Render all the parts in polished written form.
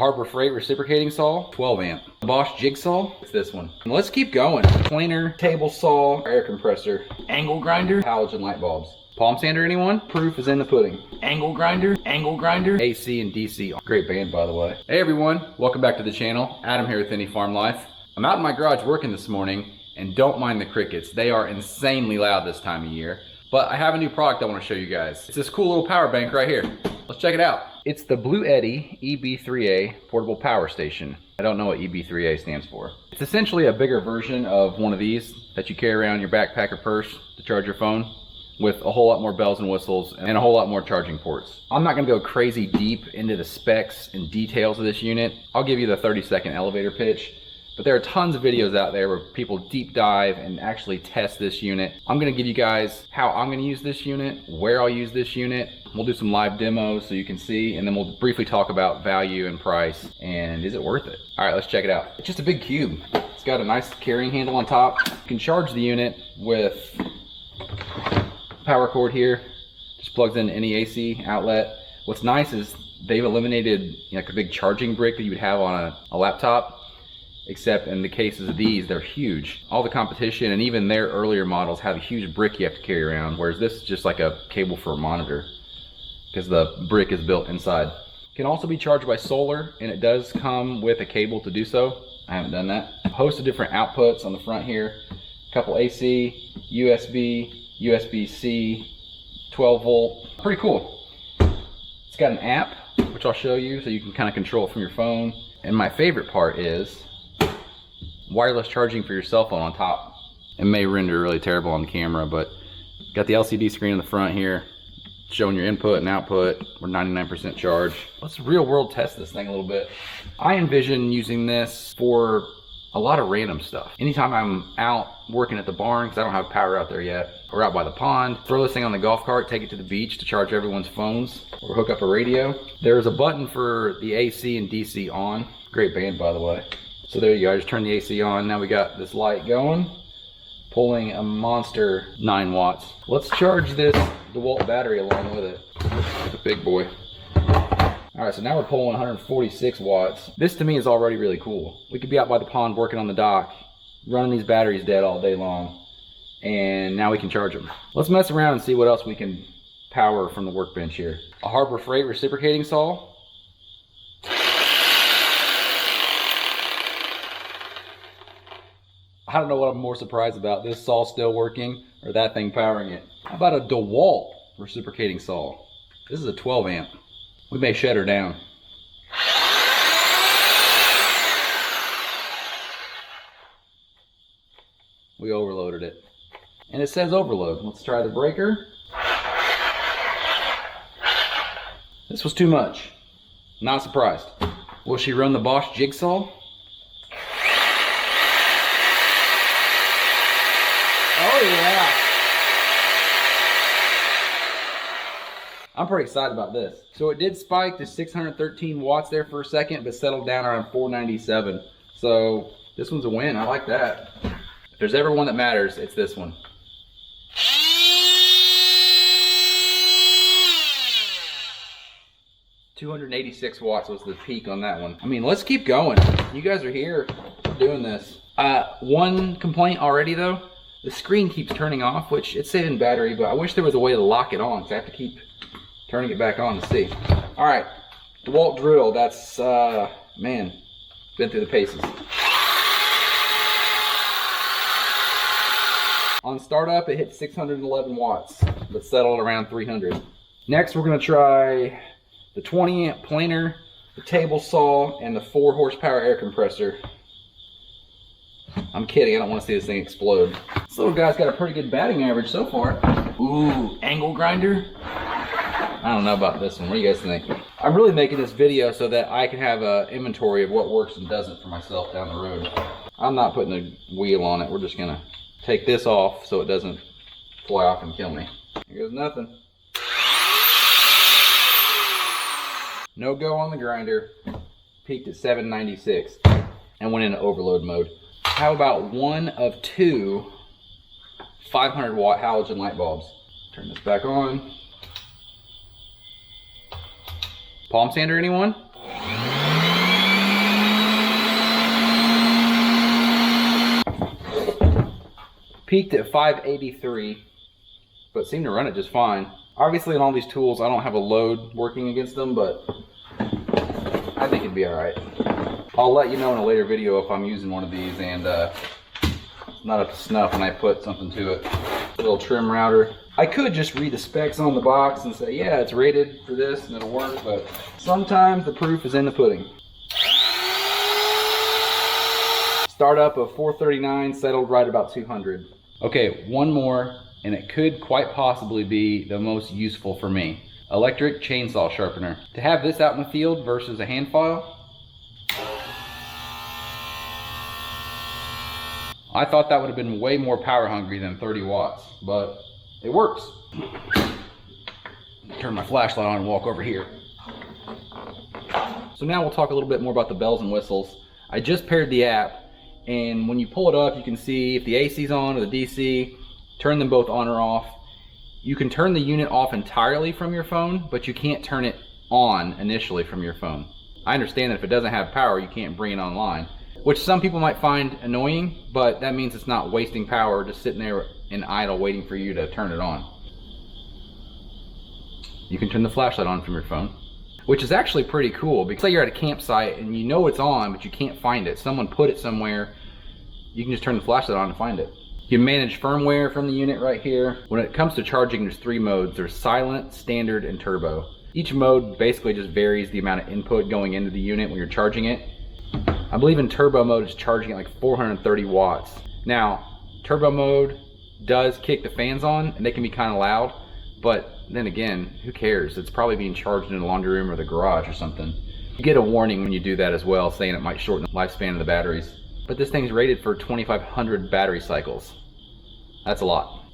Harbor Freight reciprocating saw, 12 amp. Bosch jigsaw, it's this one. And let's keep going. Planer, table saw, air compressor, angle grinder, halogen light bulbs. Palm sander, anyone? Proof is in the pudding. Angle grinder, AC and DC. Great band, by the way. Hey everyone, welcome back to the channel. Adam here with Any Farm Life. I'm out in my garage working this morning, and don't mind the crickets. They are insanely loud this time of year. But I have a new product I want to show you guys. It's this cool little power bank right here. Let's check it out. It's the Bluetti EB3A portable power station. I don't know what EB3A stands for. It's essentially a bigger version of one of these that you carry around your backpack or purse to charge your phone, with a whole lot more bells and whistles and a whole lot more charging ports. I'm not gonna go crazy deep into the specs and details of this unit. I'll give you the 30-second elevator pitch. But there are tons of videos out there where people deep dive and actually test this unit. I'm gonna give you guys how I'm gonna use this unit, where I'll use this unit. We'll do some live demos so you can see, and then we'll briefly talk about value and price, and is it worth it? All right, let's check it out. It's just a big cube. It's got a nice carrying handle on top. You can charge the unit with power cord here. Just plugs in any AC outlet. What's nice is they've eliminated like a big charging brick that you would have on a laptop. Except in the cases of these, they're huge. All the competition and even their earlier models have a huge brick you have to carry around, whereas this is just like a cable for a monitor because the brick is built inside. It can also be charged by solar, and it does come with a cable to do so. I haven't done that. A host of different outputs on the front here. A couple AC, USB, USB-C, 12 volt. Pretty cool. It's got an app, which I'll show you so you can kind of control it from your phone. And my favorite part is wireless charging for your cell phone on top. It may render really terrible on camera, but got the LCD screen in the front here showing your input and output. We're 99% charged. Let's real world test this thing a little bit. I envision using this for a lot of random stuff. Anytime I'm out working at the barn, because I don't have power out there yet, or out by the pond, throw this thing on the golf cart, take it to the beach to charge everyone's phones, or hook up a radio. There's a button for the AC and DC on. Great band, by the way. So there you go, I just turned the AC on. Now we got this light going, pulling a monster 9 watts. Let's charge this Dewalt battery along with it. It's a big boy. All right, so now we're pulling 146 watts. This to me is already really cool. We could be out by the pond working on the dock, running these batteries dead all day long, and now we can charge them. Let's mess around and see what else we can power from the workbench here. A Harbor Freight reciprocating saw. I don't know what I'm more surprised about, this saw still working or that thing powering it. How about a Dewalt reciprocating saw? This is a 12 amp. We may shut her down. We overloaded it. And it says overload. Let's try the breaker. This was too much. Not surprised. Will she run the Bosch jigsaw? Oh yeah. I'm pretty excited about this. So it did spike to 613 watts there for a second, but settled down around 497. So this one's a win. I like that. If there's ever one that matters, it's this one. $286 watts was the peak on that one. I mean, let's keep going. You guys are here. We're doing this. One complaint already though. The screen keeps turning off, which it's saving battery, but I wish there was a way to lock it on, so I have to keep turning it back on to see. All right, Dewalt Drill, that's, man, been through the paces. On startup, it hit 611 watts, but settled around 300. Next, we're gonna try the 20 amp planer, the table saw, and the 4 horsepower air compressor. I'm kidding, I don't want to see this thing explode. This little guy's got a pretty good batting average so far. Ooh, angle grinder? I don't know about this one, what do you guys think? I'm really making this video so that I can have an inventory of what works and doesn't for myself down the road. I'm not putting a wheel on it, we're just gonna take this off so it doesn't fly off and kill me. Here goes nothing. No go on the grinder. Peaked at 796 and went into overload mode. How about one of 2 500 watt halogen light bulbs? Turn this back on. Palm sander, anyone? Peaked at 583, but seemed to run it just fine. Obviously on all these tools, I don't have a load working against them, but I think it'd be all right. I'll let you know in a later video if I'm using one of these and it's not up to snuff and I put something to it. A little trim router. I could just read the specs on the box and say, yeah, it's rated for this and it'll work, but sometimes the proof is in the pudding. Startup of 439, settled right about 200. Okay, one more, and it could quite possibly be the most useful for me. Electric chainsaw sharpener. To have this out in the field versus a hand file, I thought that would have been way more power hungry than 30 watts, but it works. Turn my flashlight on and walk over here. So now we'll talk a little bit more about the bells and whistles. I just paired the app, and when you pull it up, you can see if the AC's on or the DC, turn them both on or off. You can turn the unit off entirely from your phone, but you can't turn it on initially from your phone. I understand that if it doesn't have power, you can't bring it online, which some people might find annoying, but that means it's not wasting power just sitting there in idle waiting for you to turn it on. You can turn the flashlight on from your phone, which is actually pretty cool, because say you're at a campsite and you know it's on, but you can't find it. Someone put it somewhere, you can just turn the flashlight on and find it. You can manage firmware from the unit right here. When it comes to charging, there's 3 modes. There's silent, standard, and turbo. Each mode basically just varies the amount of input going into the unit when you're charging it. I believe in turbo mode it's charging at like 430 watts. Now, turbo mode does kick the fans on and they can be kind of loud, but then again, who cares? It's probably being charged in the laundry room or the garage or something. You get a warning when you do that as well, saying it might shorten the lifespan of the batteries. But this thing's rated for 2,500 battery cycles. That's a lot.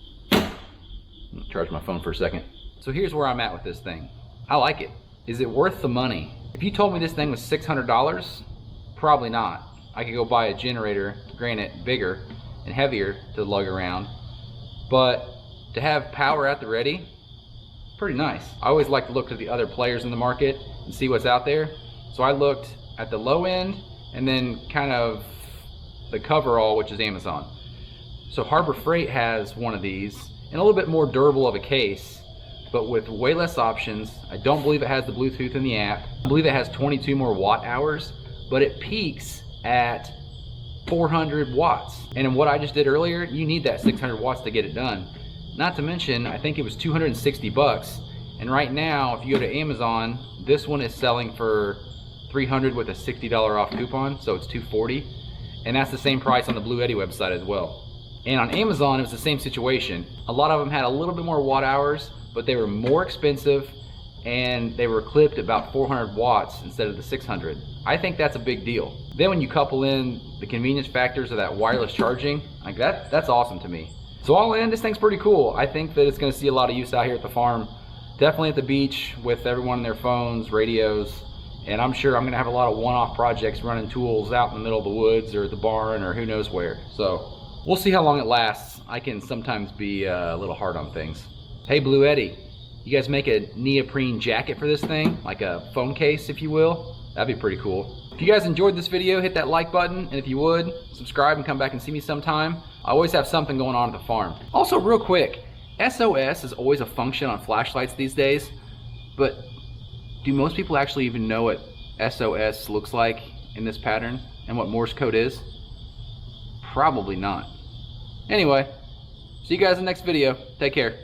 Charge my phone for a second. So here's where I'm at with this thing. I like it. Is it worth the money? If you told me this thing was $600, probably not. I could go buy a generator, granted bigger and heavier to lug around, but to have power at the ready, pretty nice. I always like to look to the other players in the market and see what's out there. So I looked at the low end and then kind of the coverall, which is Amazon. So Harbor Freight has one of these and a little bit more durable of a case, but with way less options. I don't believe it has the Bluetooth in the app. I believe it has 22 more watt hours, but it peaks at 400 watts. And in what I just did earlier, you need that 600 watts to get it done. Not to mention, I think it was 260 bucks. And right now, if you go to Amazon, this one is selling for 300 with a $60 off coupon, so it's 240. And that's the same price on the Bluetti website as well. And on Amazon, it was the same situation. A lot of them had a little bit more watt hours, but they were more expensive and they were clipped about 400 watts instead of the 600. I think that's a big deal. Then when you couple in the convenience factors of that wireless charging, like that's awesome to me. So all in, this thing's pretty cool. I think that it's gonna see a lot of use out here at the farm. Definitely at the beach with everyone on their phones, radios, and I'm sure I'm gonna have a lot of one-off projects running tools out in the middle of the woods or the barn or who knows where. So we'll see how long it lasts. I can sometimes be a little hard on things. Hey Bluetti, you guys make a neoprene jacket for this thing? Like a phone case, if you will? That'd be pretty cool. If you guys enjoyed this video, hit that like button, and if you would, subscribe and come back and see me sometime. I always have something going on at the farm. Also, real quick, SOS is always a function on flashlights these days, but do most people actually even know what SOS looks like in this pattern and what Morse code is? Probably not. Anyway, see you guys in the next video. Take care.